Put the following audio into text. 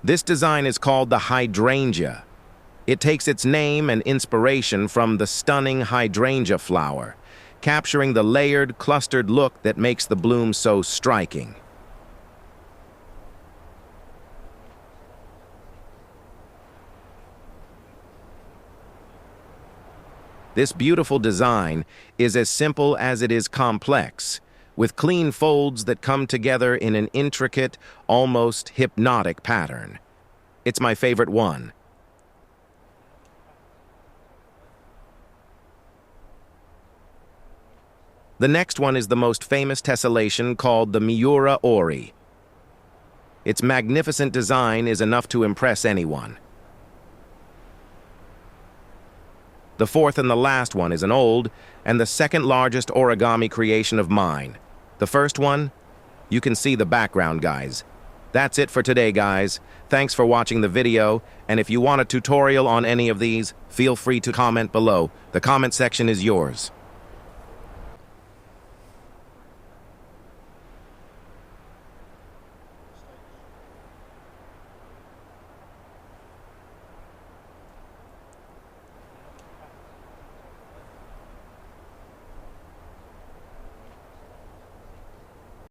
This design is called the hydrangea. It takes its name and inspiration from the stunning hydrangea flower, capturing the layered, clustered look that makes the bloom so striking. This beautiful design is as simple as it is complex, with clean folds that come together in an intricate, almost hypnotic pattern. It's my favorite one. The next one is the most famous tessellation called the Miura Ori. Its magnificent design is enough to impress anyone. The fourth and the last one is an old and the second largest origami creation of mine. The first one, you can see the background, guys. That's it for today, guys. Thanks for watching the video, and if you want a tutorial on any of these, feel free to comment below. The comment section is yours.